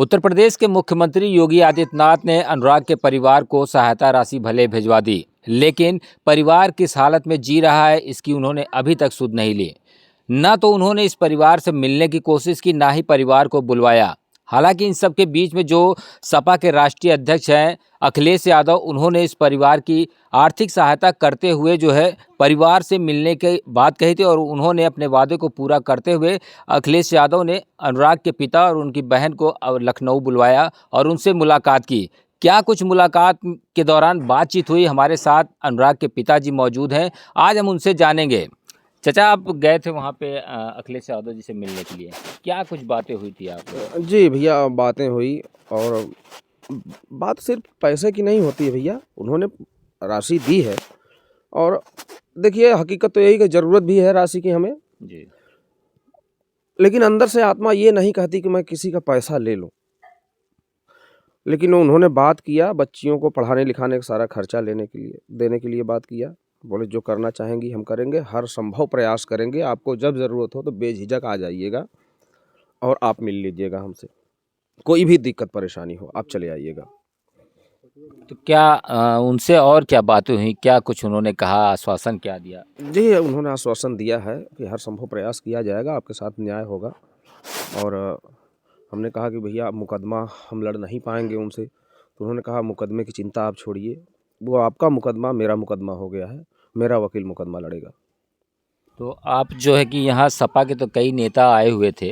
उत्तर प्रदेश के मुख्यमंत्री योगी आदित्यनाथ ने अनुराग के परिवार को सहायता राशि भले भिजवा दी, लेकिन परिवार किस हालत में जी रहा है इसकी उन्होंने अभी तक सुध नहीं ली। न तो उन्होंने इस परिवार से मिलने की कोशिश की, ना ही परिवार को बुलवाया। हालांकि इन सब के बीच में जो सपा के राष्ट्रीय अध्यक्ष हैं अखिलेश यादव, उन्होंने इस परिवार की आर्थिक सहायता करते हुए जो है परिवार से मिलने की बात कही थी, और उन्होंने अपने वादे को पूरा करते हुए अखिलेश यादव ने अनुराग के पिता और उनकी बहन को लखनऊ बुलवाया और उनसे मुलाकात की। क्या कुछ मुलाकात के दौरान बातचीत हुई, हमारे साथ अनुराग के पिताजी मौजूद हैं, आज हम उनसे जानेंगे। चाचा, आप गए थे वहाँ पे अखिलेश यादव जी से मिलने के लिए, क्या कुछ बातें हुई थी आप? जी भैया, बातें हुई, और बात सिर्फ पैसे की नहीं होती है भैया। उन्होंने राशि दी है, और देखिए हकीकत तो यही कि ज़रूरत भी है राशि की हमें जी। लेकिन अंदर से आत्मा ये नहीं कहती कि मैं किसी का पैसा ले लूं। लेकिन उन्होंने बात किया, बच्चियों को पढ़ाने लिखाने का सारा खर्चा देने के लिए बात किया। बोले जो करना चाहेंगी हम करेंगे, हर संभव प्रयास करेंगे, आपको जब ज़रूरत हो तो बेझिझक आ जाइएगा और आप मिल लीजिएगा हमसे। कोई भी दिक्कत परेशानी हो आप चले आइएगा। तो क्या उनसे और क्या बातें हुई, क्या कुछ उन्होंने कहा, आश्वासन क्या दिया? जी, उन्होंने आश्वासन दिया है कि हर संभव प्रयास किया जाएगा, आपके साथ न्याय होगा। और हमने कहा कि भैया मुकदमा हम लड़ नहीं पाएंगे उनसे, तो उन्होंने कहा मुकदमे की चिंता आप छोड़िए, वो आपका मुकदमा मेरा मुकदमा हो गया है, मेरा वकील मुकदमा लड़ेगा। तो आप जो है कि यहाँ सपा के तो कई नेता आए हुए थे,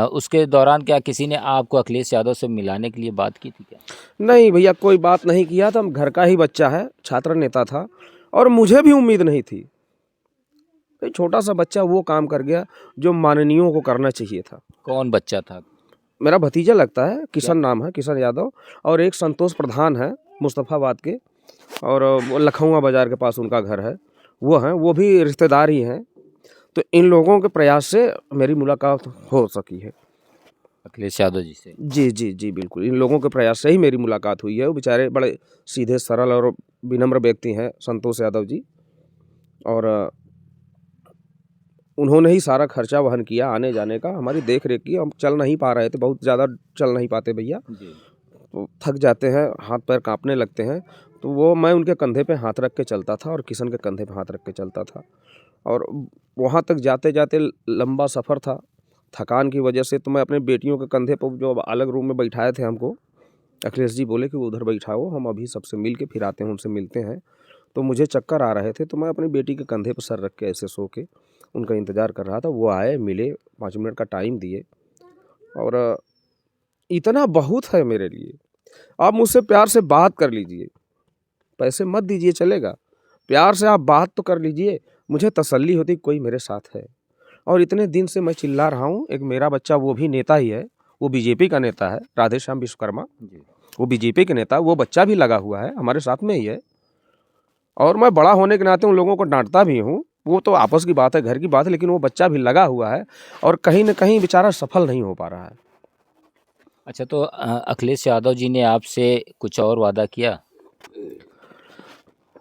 उसके दौरान क्या किसी ने आपको अखिलेश यादव से मिलाने के लिए बात की थी क्या? नहीं भैया, कोई बात नहीं किया था। हम घर का ही बच्चा है, छात्र नेता था, और मुझे भी उम्मीद नहीं थी। एक छोटा सा बच्चा वो काम कर गया जो माननीयों को करना चाहिए था। कौन बच्चा था? मेरा भतीजा लगता है, किशन नाम है, किशन यादव। और एक संतोष प्रधान है मुस्तफ़ाबाद के, और वो लखौआ बाज़ार के पास उनका घर है, वो हैं, वो भी रिश्तेदार ही हैं। तो इन लोगों के प्रयास से मेरी मुलाकात हो सकी है अखिलेश यादव जी से? जी जी जी, बिल्कुल, इन लोगों के प्रयास से ही मेरी मुलाकात हुई है। वो बेचारे बड़े सीधे सरल और विनम्र व्यक्ति हैं संतोष यादव जी, और उन्होंने ही सारा खर्चा वहन किया आने जाने का, हमारी देख रेख की। हम चल नहीं पा रहे थे, बहुत ज़्यादा चल नहीं पाते भैया, जी। तो थक जाते हैं, हाथ पैर कांपने लगते हैं, तो वो मैं उनके कंधे पे हाथ रख के चलता था और किशन के कंधे पे हाथ रख के चलता था। और वहाँ तक जाते जाते लंबा सफ़र था, थकान की वजह से तो मैं अपने बेटियों के कंधे पर, जो अलग रूम में बैठाए थे हमको, अखिलेश जी बोले कि वो उधर बैठाओ, हम अभी सबसे मिल के फिर आते हैं, उनसे मिलते हैं। तो मुझे चक्कर आ रहे थे, तो मैं अपनी बेटी के कंधे पर सर रख के ऐसे सो के उनका इंतज़ार कर रहा था। वो आए, मिले, 5 मिनट का टाइम दिए, और इतना बहुत है मेरे लिए। आप मुझसे प्यार से बात कर लीजिए, पैसे मत दीजिए चलेगा, प्यार से आप बात तो कर लीजिए, मुझे तसल्ली होती कोई मेरे साथ है। और इतने दिन से मैं चिल्ला रहा हूँ, एक मेरा बच्चा वो भी नेता ही है, वो बीजेपी का नेता है, राधेश्याम विश्वकर्मा, वो बीजेपी के नेता, वो बच्चा भी लगा हुआ है, हमारे साथ में ही है। और मैं बड़ा होने के नाते उन लोगों को डांटता भी हूँ, वो तो आपस की बात है, घर की बात है, लेकिन वो बच्चा भी लगा हुआ है और कहीं न कहीं बेचारा सफल नहीं हो पा रहा है। अच्छा, तो अखिलेश यादव जी ने आपसे कुछ और वादा किया?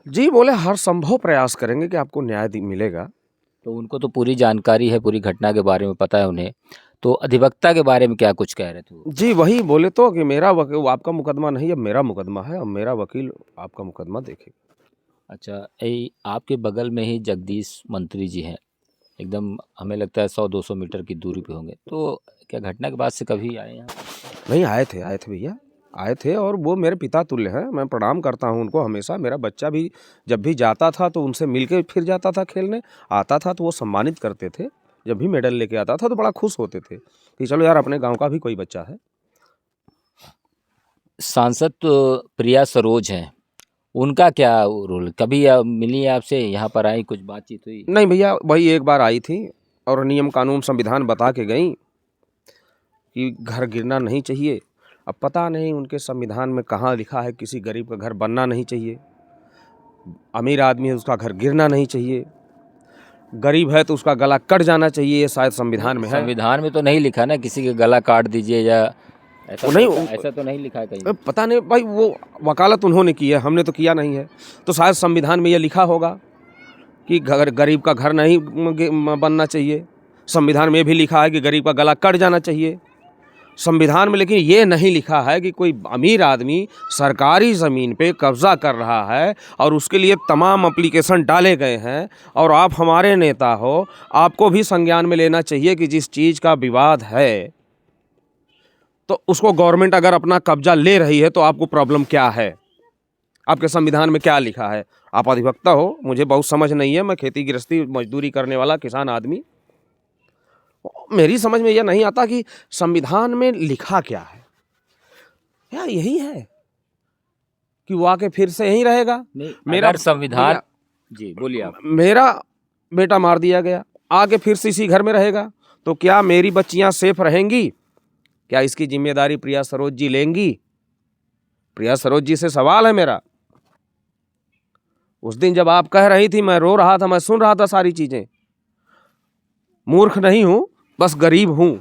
जी, बोले हर संभव प्रयास करेंगे कि आपको न्याय मिलेगा। तो उनको तो पूरी जानकारी है, पूरी घटना के बारे में पता है उन्हें, तो अधिवक्ता के बारे में क्या कुछ कह रहे थे वो? जी, वही बोले तो कि मेरा वकील, आपका मुकदमा नहीं, अब मेरा मुकदमा है, अब मेरा वकील आपका मुकदमा देखेगा। अच्छा, आपके बगल में ही जगदीश मंत्री जी हैं, एकदम हमें लगता है 100-200 मीटर की दूरी पे होंगे, तो क्या घटना के बाद से कभी आए यहाँ? नहीं, आए थे भैया, आए थे, और वो मेरे पिता तुल्य हैं, मैं प्रणाम करता हूँ उनको हमेशा। मेरा बच्चा भी जब भी जाता था तो उनसे मिल के फिर जाता था खेलने, आता था तो वो सम्मानित करते थे, जब भी मेडल लेके आता था तो बड़ा खुश होते थे कि चलो यार अपने गाँव का भी कोई बच्चा है। सांसद तो प्रिया सरोज हैं, उनका क्या रोल? कभी मिली आपसे, यहाँ पर आई, कुछ बातचीत हुई? नहीं भैया, वही एक बार आई थी और नियम कानून संविधान बता के गई कि घर गिरना नहीं चाहिए। अब पता नहीं उनके संविधान में कहाँ लिखा है किसी गरीब का घर बनना नहीं चाहिए, अमीर आदमी है उसका घर गिरना नहीं चाहिए, गरीब है तो उसका गला कट जाना चाहिए, ये शायद संविधान में है। संविधान में तो नहीं लिखा ना किसी का गला काट दीजिए, या ऐसा वो नहीं, ऐसा तो नहीं लिखा है कहीं? पता नहीं भाई, वो वकालत उन्होंने की है, हमने तो किया नहीं है। तो शायद संविधान में ये लिखा होगा कि गरीब का घर नहीं बनना चाहिए, संविधान में भी लिखा है कि गरीब का गला कट जाना चाहिए। संविधान में लेकिन ये नहीं लिखा है कि कोई अमीर आदमी सरकारी ज़मीन पे कब्ज़ा कर रहा है और उसके लिए तमाम एप्लीकेशन डाले गए हैं। और आप हमारे नेता हो, आपको भी संज्ञान में लेना चाहिए कि जिस चीज़ का विवाद है तो उसको गवर्नमेंट अगर अपना कब्जा ले रही है तो आपको प्रॉब्लम क्या है, आपके संविधान में क्या लिखा है। आप अधिवक्ता हो, मुझे बहुत समझ नहीं है, मैं खेती गृहस्थी मजदूरी करने वाला किसान आदमी, मेरी समझ में यह नहीं आता कि संविधान में लिखा क्या है। क्या यही है कि वो आके फिर से यहीं रहेगा? नहीं, मेरा अगर संविधान, जी बोलिए आप। मेरा बेटा मार दिया गया, आके फिर से इसी घर में रहेगा, तो क्या मेरी बच्चियां सेफ रहेंगी? क्या इसकी जिम्मेदारी प्रिया सरोज जी लेंगी? प्रिया सरोज जी से सवाल है मेरा। उस दिन जब आप कह रही थी, मैं रो रहा था, मैं सुन रहा था सारी चीजें। मूर्ख नहीं हूं, बस गरीब हूं,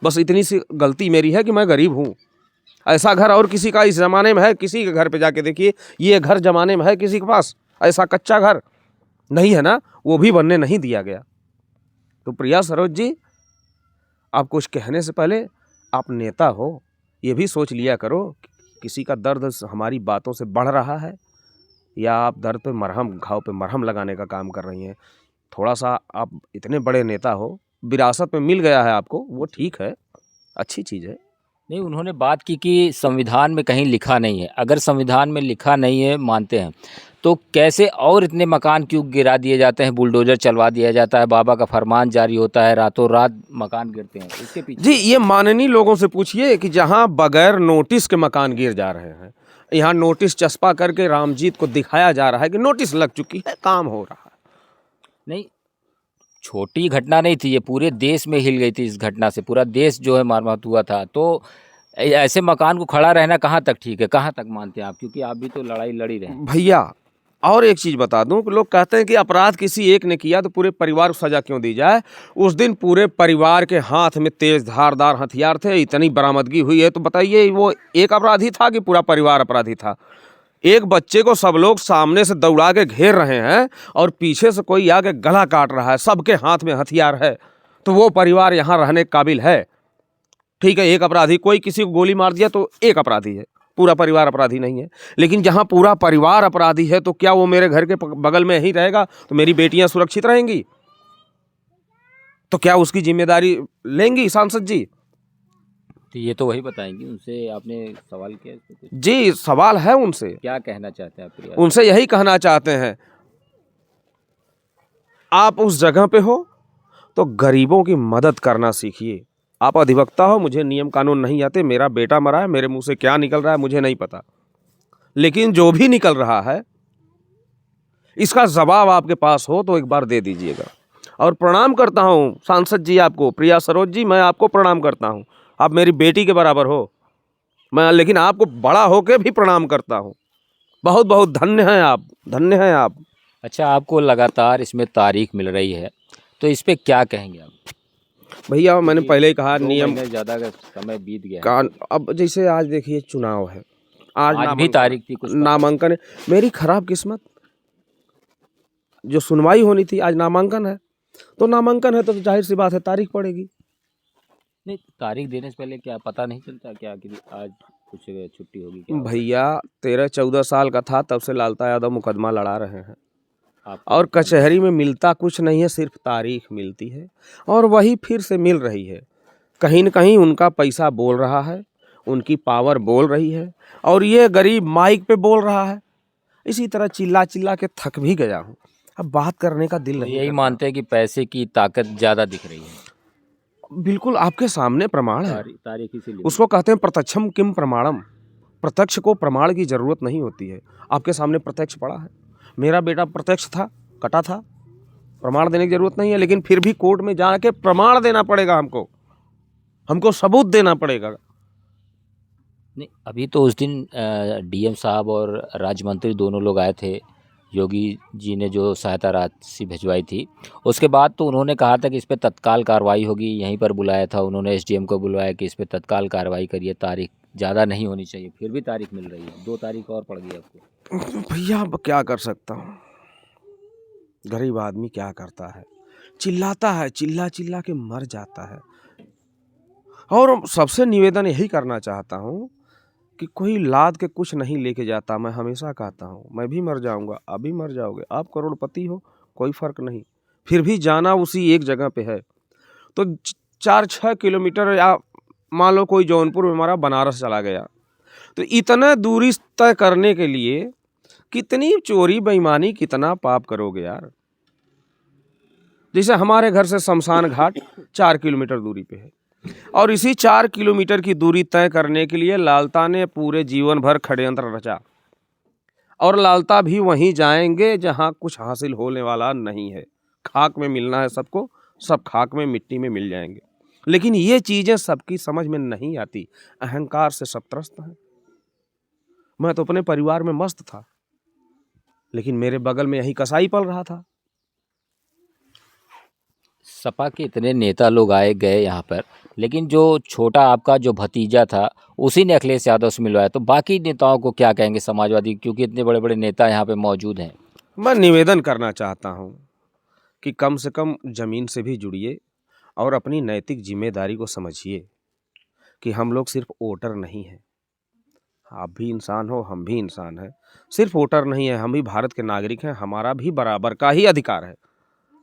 बस इतनी सी गलती मेरी है कि मैं गरीब हूं। ऐसा घर और किसी का इस जमाने में है? किसी के घर पे जाके देखिए, ये घर जमाने में है किसी के पास? ऐसा कच्चा घर नहीं है ना, वो भी बनने नहीं दिया गया। तो प्रिया सरोज जी, आप कुछ कहने से पहले, आप नेता हो, ये भी सोच लिया करो किसी का दर्द हमारी बातों से बढ़ रहा है या आप दर्द पे मरहम, घाव पे मरहम लगाने का काम कर रही हैं। थोड़ा सा, आप इतने बड़े नेता हो, विरासत में मिल गया है आपको, वो ठीक है, अच्छी चीज़ है। नहीं, उन्होंने बात की कि संविधान में कहीं लिखा नहीं है। अगर संविधान में लिखा नहीं है, मानते हैं, तो कैसे और इतने मकान क्यों गिरा दिए जाते हैं, बुलडोजर चलवा दिया जाता है, बाबा का फरमान जारी होता है, रातों रात मकान गिरते हैं, इसके पीछे? जी, ये माननीय लोगों से पूछिए कि जहाँ बगैर नोटिस के मकान गिर जा रहे हैं, यहाँ नोटिस चस्पा करके रामजीत को दिखाया जा रहा है कि नोटिस लग चुकी है, काम हो रहा है। नहीं, छोटी घटना नहीं थी ये, पूरे देश में हिल गई थी इस घटना से, पूरा देश जो है मरम्मत हुआ था। तो ऐसे मकान को खड़ा रहना कहाँ तक ठीक है, कहाँ तक मानते हैं आप? क्योंकि आप भी तो लड़ाई लड़ी रहे हैं। भैया, और एक चीज़ बता दूं कि लोग कहते हैं कि अपराध किसी एक ने किया तो पूरे परिवार को सजा क्यों दी जाए। उस दिन पूरे परिवार के हाथ में तेज धारदार हथियार थे, इतनी बरामदगी हुई है, तो बताइए वो एक अपराधी था कि पूरा परिवार अपराधी था? एक बच्चे को सब लोग सामने से दौड़ा के घेर रहे हैं और पीछे से कोई आके गला काट रहा है, सबके हाथ में हथियार है, तो वो परिवार यहाँ रहने के काबिल है? ठीक है, एक अपराधी, कोई किसी को गोली मार दिया तो एक अपराधी है, पूरा परिवार अपराधी नहीं है। लेकिन जहाँ पूरा परिवार अपराधी है, तो क्या वो मेरे घर के बगल में ही रहेगा तो मेरी बेटियां सुरक्षित रहेंगी? तो क्या उसकी जिम्मेदारी लेंगी सांसद जी? तो ये तो वही बताएंगी, उनसे आपने सवाल किया इसको कुछ? जी, सवाल है उनसे। क्या कहना चाहते हैं आप प्रिया? उनसे यही कहना चाहते हैं, आप उस जगह पे हो तो गरीबों की मदद करना सीखिए। आप अधिवक्ता हो, मुझे नियम कानून नहीं आते, मेरा बेटा मरा है, मेरे मुंह से क्या निकल रहा है मुझे नहीं पता, लेकिन जो भी निकल रहा है इसका जवाब आपके पास हो तो एक बार दे दीजिएगा। और प्रणाम करता हूँ सांसद जी आपको, प्रिया सरोज जी, मैं आपको प्रणाम करता हूँ, आप मेरी बेटी के बराबर हो, मैं लेकिन आपको बड़ा होके भी प्रणाम करता हूँ। बहुत बहुत धन्य हैं आप, धन्य हैं आप। अच्छा, आपको लगातार इसमें तारीख मिल रही है, तो इस पे क्या कहेंगे आप? भैया, मैंने पहले ही कहा, 2 नियम महीने ज़्यादा का समय बीत गया का, है। अब जैसे आज देखिए चुनाव है, आज भी तारीख थी, कुछ पता? नामांकन है, मेरी खराब किस्मत, जो सुनवाई होनी थी आज नामांकन है, तो नामांकन है तो जाहिर सी बात है तारीख पड़ेगी। नहीं, तारीख देने से पहले क्या पता नहीं चलता क्या कि आज कुछ छुट्टी होगी क्या? भैया, 13-14 साल का था तब से लालता यादव मुकदमा लड़ा रहे हैं, आपको और कचहरी में मिलता कुछ नहीं है, सिर्फ तारीख मिलती है, और वही फिर से मिल रही है। कहीं न कहीं उनका पैसा बोल रहा है, उनकी पावर बोल रही है, और ये गरीब माइक पे बोल रहा है। इसी तरह चिल्ला चिल्ला के थक भी गया हूँ, अब बात करने का दिल तो नहीं यही करता। मानते हैं कि पैसे की ताकत ज़्यादा दिख रही है? बिल्कुल आपके सामने प्रमाण है, तारीख इसीलिए। उसको कहते हैं प्रत्यक्षम किम प्रमाणम। प्रत्यक्ष को प्रमाण की जरूरत नहीं होती है, आपके सामने प्रत्यक्ष पड़ा है। मेरा बेटा प्रत्यक्ष था, कटा था, प्रमाण देने की जरूरत नहीं है, लेकिन फिर भी कोर्ट में जाके प्रमाण देना पड़ेगा, हमको सबूत देना पड़ेगा। नहीं, अभी तो उस दिन डीएम साहब और राज्य मंत्री दोनों लोग आए थे, योगी जी ने जो सहायता राशि भिजवाई थी, उसके बाद तो उन्होंने कहा था कि इस पे तत्काल कार्रवाई होगी। यहीं पर बुलाया था उन्होंने, एसडीएम को बुलवाया कि इस पे तत्काल कार्रवाई करिए, तारीख ज़्यादा नहीं होनी चाहिए, फिर भी तारीख मिल रही है, 2 तारीख और पड़ गई आपको। भैया, अब क्या कर सकता हूँ, गरीब आदमी क्या करता है, चिल्लाता है, चिल्ला चिल्ला के मर जाता है। और सबसे निवेदन यही करना चाहता हूँ कि कोई लाद के कुछ नहीं लेके जाता। मैं हमेशा कहता हूँ, मैं भी मर जाऊँगा, आप भी मर जाओगे, आप करोड़पति हो, कोई फ़र्क नहीं, फिर भी जाना उसी एक जगह पे है। तो 4-6 किलोमीटर, या मान लो कोई जौनपुर में हमारा बनारस चला गया, तो इतना दूरी तय करने के लिए कितनी चोरी बेईमानी, कितना पाप करोगे यार। जैसे हमारे घर से शमशान घाट 4 किलोमीटर दूरी पे है, और इसी 4 किलोमीटर की दूरी तय करने के लिए लालता ने पूरे जीवन भर षड्यंत्र रचा, और लालता भी वहीं जाएंगे जहां कुछ हासिल होने वाला नहीं है। खाक में मिलना है सबको, सब खाक में मिट्टी में मिल जाएंगे। लेकिन ये चीजें सबकी समझ में नहीं आती, अहंकार से सब त्रस्त हैं। मैं तो अपने परिवार में मस्त था, लेकिन मेरे बगल में यही कसाई पल रहा था। सपा के इतने नेता लोग आए गए यहाँ पर, लेकिन जो छोटा आपका जो भतीजा था उसी ने अखिलेश यादव से मिलवाया, तो बाकी नेताओं को क्या कहेंगे समाजवादी, क्योंकि इतने बड़े बड़े नेता यहाँ पे मौजूद हैं। मैं निवेदन करना चाहता हूँ कि कम से कम जमीन से भी जुड़िए और अपनी नैतिक जिम्मेदारी को समझिए कि हम लोग सिर्फ वोटर नहीं हैं। आप भी इंसान हो, हम भी इंसान हैं। सिर्फ वोटर नहीं है, हम भी भारत के नागरिक हैं। हमारा भी बराबर का ही अधिकार है।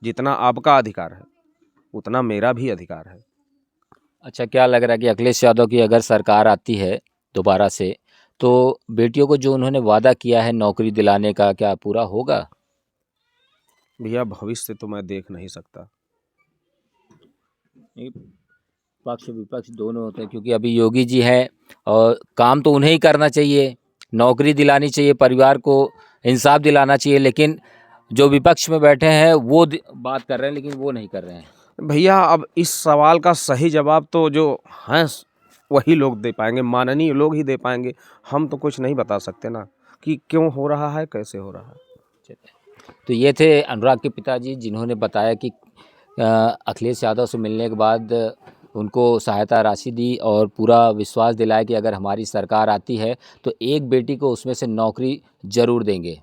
जितना आपका अधिकार है उतना मेरा भी अधिकार है। अच्छा, क्या लग रहा है कि अखिलेश यादव की अगर सरकार आती है दोबारा से, तो बेटियों को जो उन्होंने वादा किया है नौकरी दिलाने का, क्या पूरा होगा? भैया भविष्य तो मैं देख नहीं सकता। पक्ष विपक्ष दोनों होते हैं, क्योंकि अभी योगी जी हैं और काम तो उन्हें ही करना चाहिए, नौकरी दिलानी चाहिए, परिवार को इंसाफ दिलाना चाहिए, लेकिन जो विपक्ष में बैठे हैं वो बात कर रहे हैं, लेकिन वो नहीं कर रहे हैं। भैया अब इस सवाल का सही जवाब तो जो हैं वही लोग दे पाएंगे, माननीय लोग ही दे पाएंगे। हम तो कुछ नहीं बता सकते ना कि क्यों हो रहा है, कैसे हो रहा है। तो ये थे अनुराग के पिताजी, जिन्होंने बताया कि अखिलेश यादव से मिलने के बाद उनको सहायता राशि दी और पूरा विश्वास दिलाया कि अगर हमारी सरकार आती है तो एक बेटी को उसमें से नौकरी ज़रूर देंगे।